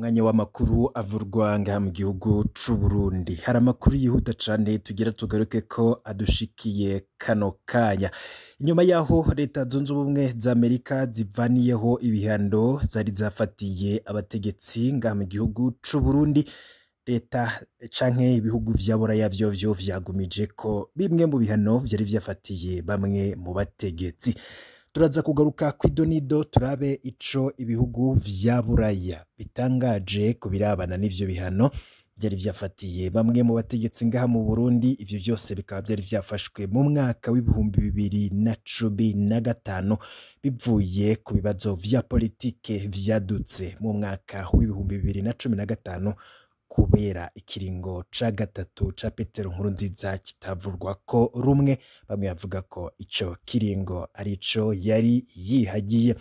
Mwanya w'amakuru avurwa ngaha mu gihugu c'Uburundi. Hari amakuru yihuta cane tugira tugaruke ko adushikiye kano kanya. Inyuma yaho leta zunze ubumwe za Amerika zivaniyeho ibihano zari zafatiye abategetsi ngaha mu gihugu c'Uburundi, leta canke ibihugu vya Bulaya vyovyo vyagumijeko bimwe mu bihano vyari vyafatiye bamwe mu bategetsi. Turaza kugaruka kw'idonido turabe ico ibihugu vya Bulaya bitangaje kubirabana n'ivyo bihano vyari vyafatiye bamwe mu bategetsi ngaha mu Burundi. Ivyo vyose bikaba vyari vyafashwe mu mwaka w'ibihumbi 2015 bivuye ku bibazo vya politike vyadutse mu mwaka w'ibihumbi 2015 kubera ikiringo ca gatatu ca Petero Nkurunziza kitavurwa ko rumwe. Bamwe bavuga ko ico kiringo arico yari yihagiye.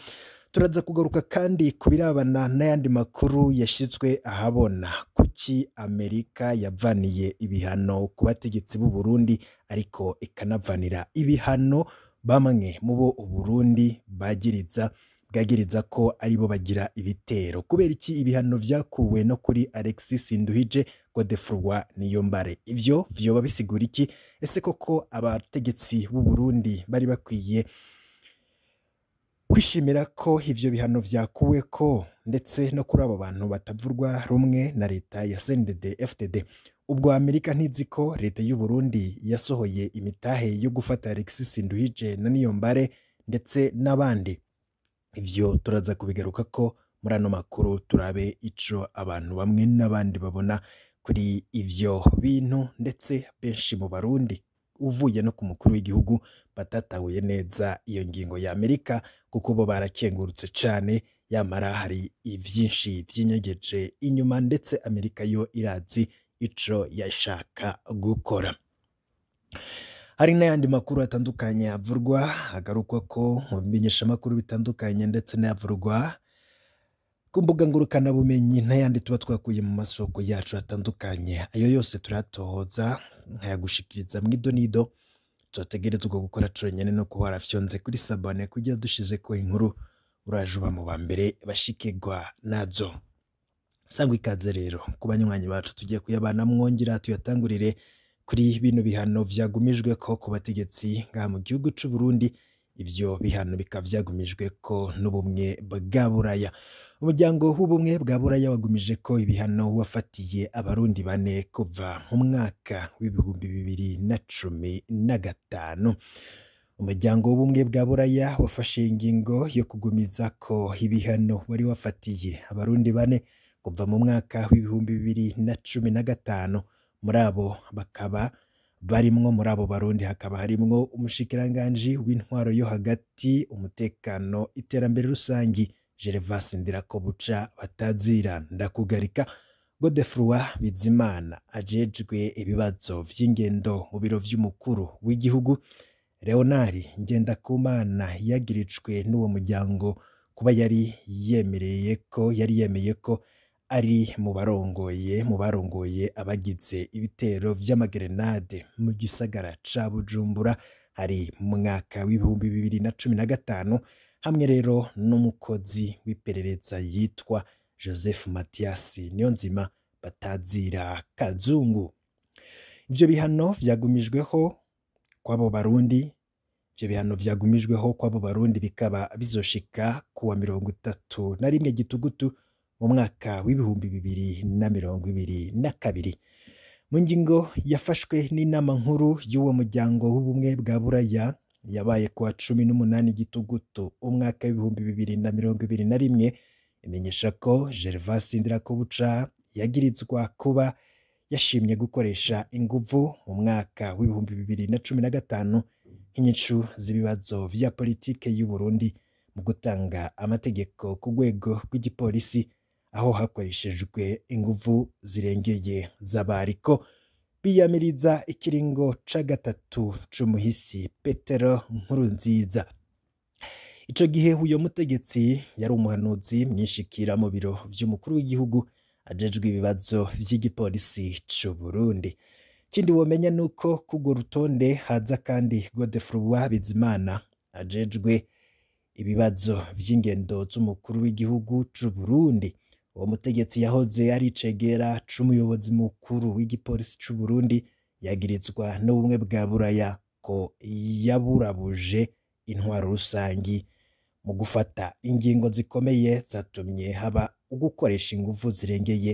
Turaza kugaruka kandi kubirabana n'ayandi makuru yashizwe ahabona kuki Amerika yavaniye ibihano ku bategetsi b'u Burundi ariko ikanavanira ibihano bamwe mu bo Uburundi bwagiriza ko aribo bagira ibitero. Kubera iki ibihano vyakuwe no kuri Alexis Sinduhije, Godefroid Niyombare? Ivyo vyoba bisigura iki? Ese koko abategetsi b'u Burundi bari bakwiye kwishimira ko ivyo bihano vyakuweko ndetse no kuri abo bantu batavurwa rumwe na leta ya CNDD-FDD? Ubwo Amerika ntizi ko leta y'u Burundi yasohoye imitahe yo gufata Alexis Sinduhije na Niyombare ndetse n'abandi. Ivyo turaza kubigaruka ko muri ano makuru turabe ico abantu bamwe n'abandi babona kuri ivyo bintu, ndetse benshi mu Barundi uvuye no ku mukuru w'igihugu batatahuye neza iyo ngingo ya Amerika kuko bo barakengurutse cane, yamara hari ivyinshi vyinyegeje inyuma, ndetse Amerika yo irazi ico yashaka gukora. Hari n'ayandi makuru atandukanye avurwa agarukwa ko mu bimenyesha makuru bitandukanye, ndetse n'avurwa ku mbuga ngurukana bumenyi n'ayandi tuba twakuye mu masoko yacu atandukanye. Ayo yose turatohoza nkayagushikiriza mw'idonido. Tutegerezwa gukora conyene no kuba warafyonze kuri sabone kugira dushize ko inkuru uraje uba mu bambere bashikirwa nazo. Sangwa ikaze rero ku banywanyi bacu tugiye kuyabana mwongera tuyatangurire kuri bino bihano vyagumijwe ko ku bategetsi ngaha mu gihugu c'u Burundi. Ivyo bihano bikaba vyagumijwe ko n'ubumwe bwa Bulaya. Umuryango w'ubumwe bwa Bulaya wagumije ko ibihano wafatiye abarundi bane kuva mu mwaka w'ibihumbi 2015. Umuryango w'ubumwe bwa Bulaya wafashe ingingo yo kugumiza ko ibihano wari wafatiye abarundi bane kuva mu mwaka w'ibihumbi 2015. Muri abo bakaba barimwo, muri abo Barundi hakaba harimwo umushikiranganji w'intwaro yo hagati, umutekano, iterambere rusangi Ndirakobuca batazira Ndakugarika, Godefroid Bizimana ajejwe ibibazo vy'ingendo mu biro vy'umukuru w'igihugu, Leonard Ngendakumana yagirijwe n'uwo muryango kuba yari yemeye ko ari mu barongoye abagize ibitero vy'amagerenade mu gisagara ca Bujumbura hari mu mwaka w'ibihumbi 2015, hamwe rero n'umukozi w'iperereza yitwa Joseph Mathias Niyonzima batazira Kazungu. Ivyo bihano vyagumijweho kw'abo Barundi, bikaba bizoshika kuwa 31 Gitugutu mu mwaka w'ibihumbi 2022. Mu ngingo yafashwe n'inama nkuru y'uwo muryango w'ubumwe bwa Bulaya yabaye kuwa 18 Gitugutu umwaka w'ibihumbi 2021, imenyesha ko Ndirakobuca yagirizwa kuba yashimye gukoresha inguvu mu mwaka w'ibihumbi 2015 nk'inyicu z'ibibazo vya politike y'u Burundi mu gutanga amategeko ku rwego rw'igipolisi, aho hakoreshejwe inguvu zirengeye z'abariko biyamiriza ikiringo ca gatatu c'umuhisi Petero Nkurunziza. Ico gihe uyo mutegetsi yari umuhanuzi mwishikira mu biro vy'umukuru w'igihugu ajejwe ibibazo vy'igipolisi c'u Burundi. Kindi womenya nuko kugo rutonde haza kandi Godefroid Bizimana ajejwe ibibazo vy'ingendo z'umukuru w'igihugu c'u Burundi. uwo mutegetsi yahoze ari icegera c'umuyobozi mukuru w'igipolisi c'u Burundi yagirizwa n'ubumwe bwa Bulaya ko yaburabuje intwaro rusangi mu gufata ingingo zikomeye zatumye haba ugukoresha ingufu zirengeye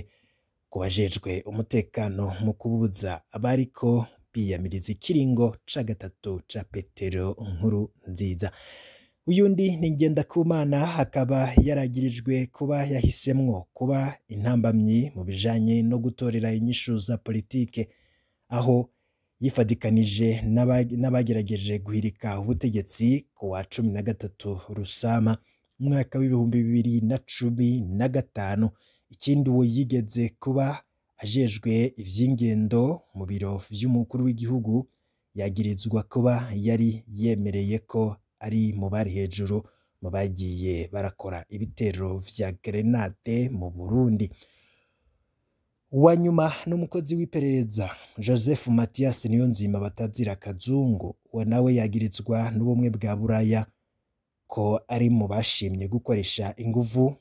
ku bajejwe umutekano mu kubuza abariko biyamiriza ikiringo ca gatatu ca Petero nkuru nziza. Uyundi ni Ndakugarika, akaba yaragirijwe kuba yahisemwo kuba intambamyi mu bijanye no gutorera inyishu za politike, aho yifadikanije n'abagerageje guhirika ubutegetsi ku wa 13 Rusama umwaka w'ibihumbi 2015. Ikindi uwo yigeze kuba ajejwe ivy'ingendo mu biro vy'umukuru w'igihugu yagirizwa kuba yari yemereye ko ari mu bari hejuru mu bagiye barakora ibitero vya grenade mu Burundi. Uwanyuma n'umukozi w'iperereza Joseph Mathias Niyonzima batazira Kazungu, we nawe yagirizwa n'ubumwe bwa Bulaya ko ari mu bashimye gukoresha inguvu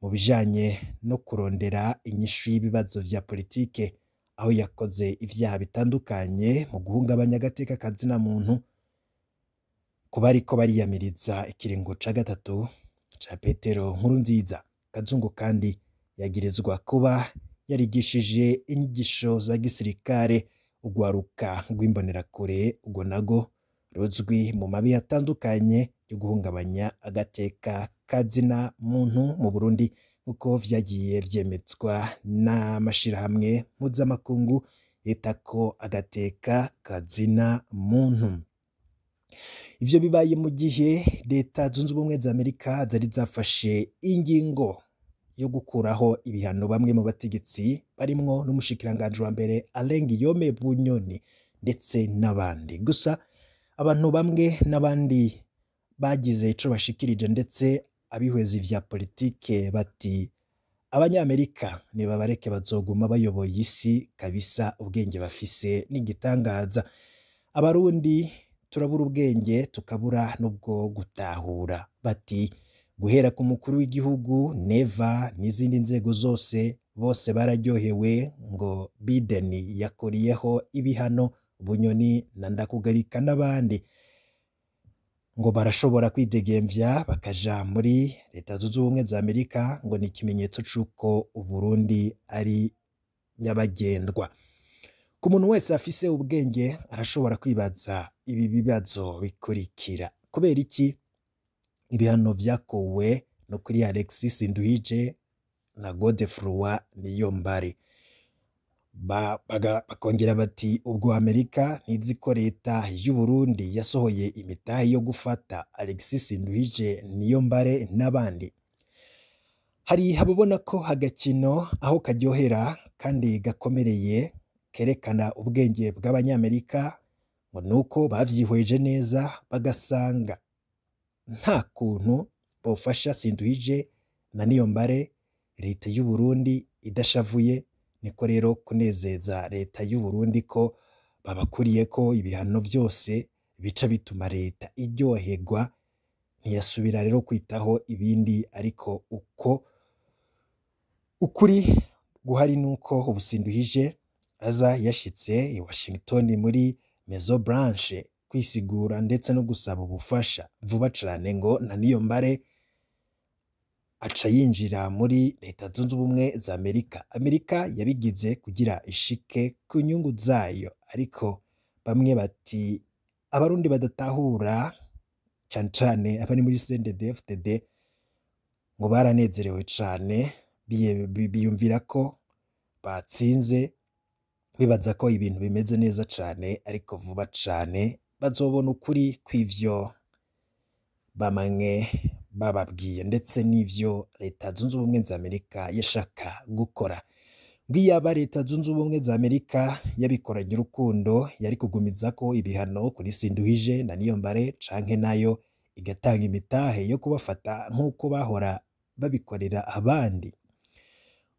mu bijanye no kurondera inyishu y'ibibazo vya politike, aho yakoze ivyaha bitandukanye mu guhungabanya agateka kazina muntu ku bariko bariyamiriza ikiringo ca gatatu ca Petero nkuru nziza. Kazungu kandi yagirizwa kuba yarigishije inyigisho za gisirikare ugwaruka rw'imbonerakure, ubwo nago ruzwi mu mabi atandukanye yo guhungabanya agateka kazina muntu mu Burundi, uko vyagiye vyemezwa n'amashirahamwe mpuzamakungu yitako agateka kazina muntu. Ivyo bibaye mu gihe leta zunze ubumwe za Amerika zari zafashe ingingo yo gukuraho ibihano bamwe mu bategetsi barimwo n'umushikiranganje wa mbere Alexis Bunyoni ndetse n'abandi. Gusa abantu bamwe n'abandi bagize ico bashikirije, ndetse abihwezi vya politike bati abanyamerika nibabareke bazoguma bayoboye isi kabisa, ubwenge bafise n'igitangaza. Abarundi turabura ubwenge tukabura n'ubwo gutahura, bati guhera ku mukuru w'igihugu Neva n'izindi nzego zose bose bararyohewe ngo Biden yakuriyeho ibihano Bunyoni na Ndakugarika n'abandi ngo barashobora kwidegemvya bakaja muri leta zunze ubumwe za Amerika, ngo ni ikimenyetso c'uko Uburundi ari nyabagendwa. Ku muntu wese afise ubwenge arashobora kwibaza ibi bibazo bikurikira: kubera iki ibihano vyakowe no kuri Alexis Sinduhije na Godefroid Niyombare? Bakongera bati ubwo Amerika ntizi ko leta y'u Burundi yasohoye imitate yo gufata Alexis Sinduhije, Niyombare n'abandi. Hari habona ko hagakino aho karyohera kandi gakomereye kerekana ubwenge bw'abanyamerika, ngo nuko bavyihweje neza bagasanga nta kuntu bofasha Sinduhije na Niyombare leta y'u Burundi idashavuye. Niko rero kunezeza leta y'u Burundi ko babakuriyeko ibihano vyose bica bituma leta iryoherwa, ntiyasubira rero kwitaho ibindi. Ariko uko ukuri guhari nuko ubu Sinduhije aza yashitse i Washington muri Maison Blanche kwisigura ndetse no gusaba ubufasha vuba cane, ngo na Niyombare aca yinjira muri leta zunze ubumwe za Amerika. Amerika yabigize kugira ishike ku nyungu zayo, ariko bamwe bati abarundi badatahura cane cane abari muri CNDD-FDD ngo baranezerewe cane, biyumvira ko batsinze, bibaza ko ibintu bimeze neza cane, ariko vuba cane bazobona ukuri kw'ivyo bamwe bababwiye ndetse n'ivyo leta zunze ubumwe za Amerika yashaka gukora. Bwiyaba leta zunze ubumwe za Amerika yabikoranye urukundo yari kugumiza ko ibihano kuri Sinduhije na Niyombare, canke nayo igatanga imitahe yo kubafata nk'uko bahora babikorera abandi.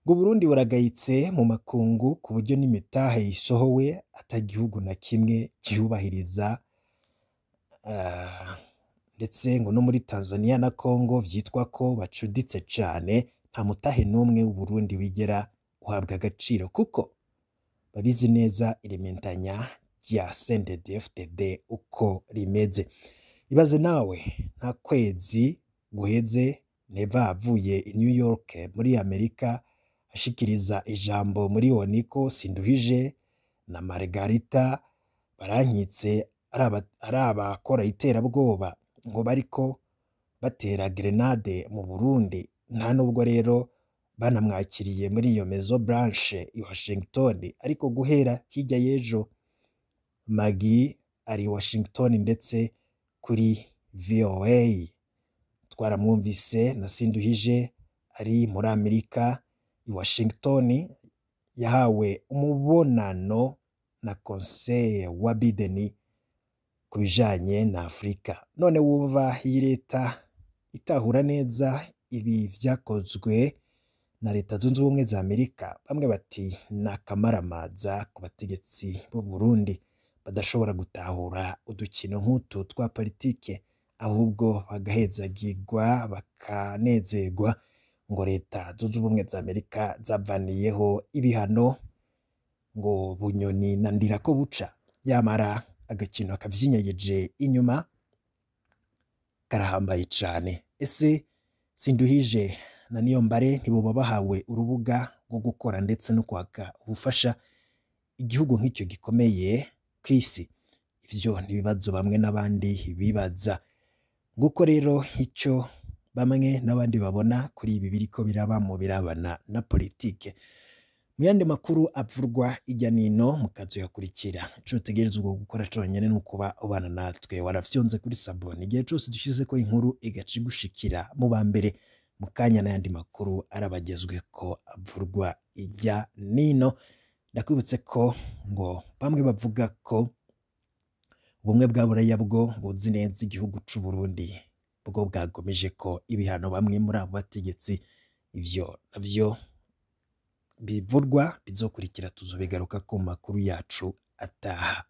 Ngo Burundi buragayitse mu makungu ku buryo n'imitahe isohowe atagihugu na kimwe cyubahiriza, ndetse ngo no muri Tanzania na Congo vyitwa ko bacuditse cane nta mutahe n'umwe w'Uburundi wigera uhabwa agaciro kuko babizi neza irementanya rya CNDD-FDD uko rimeze. Ibaze nawe nta kwezi guheze Neva avuye i New York muri Amerika ashikiriza ijambo muri Oniko Sinduhije na Margarita barankitse ari abakora iterabwoba ngo bariko batera grenade mu Burundi, nta nubwo rero banamwakiriye muri iyo Maison Blanche i Washington, ariko guhera hirya y'ejo Magi ari Washington ndetse kuri VOA twaramwumvise na Sinduhije ari muri Amerika i Washington yahawe umubonano na Conseil wa Biden ku bijanye na Afrika. None wumva iyi leta itahura neza ibi vyakozwe na leta zunze ubumwe za Amerika, bamwe bati nakamaramaza ku bategetsi b'u Burundi badashobora gutahura udukino nk'utu twa politike, ahubwo bagahezagirwa bakanezerwa ngo leta zunze ubumwe za Amerika zavaniyeho ibihano ngo Bunyoni na Ndirakobuca, yamara agakino kivyinyegeje inyuma karahambaye cane. Ese Sinduhije na Niyombare ntiboba bahawe urubuga rwo gukora ndetse no kwaka ubufasha igihugu nk'icyo gikomeye kw'isi? Ivyo nibibazo bamwe n'abandi bibaza. Nguko rero icyo bamwe n'abandi babona kuri ibi biriko biraba mu birabana na politike. Mu yandi makuru avurwa ijya nino mukazoyakurikira. Ico utegerezwa gukora conyene nukuba ubana natwe warafyonze kuri sabone igihe cyose dushize ko inkuru igaci gushikira mu bambere mu kanya n'ayandi makuru arabagezwe ko avurwa ijya nino. Ndakwibutse ko ngo bamwe bavuga ko ubumwe bwa Bulaya bwo buzi neza igihugu c'u Burundi bwo bwagumijeko ibihano bamwe muri abo bategetsi. Ivyo navyo bivurwa bizokurikira tuzobigaruka ku makuru yacu ataha.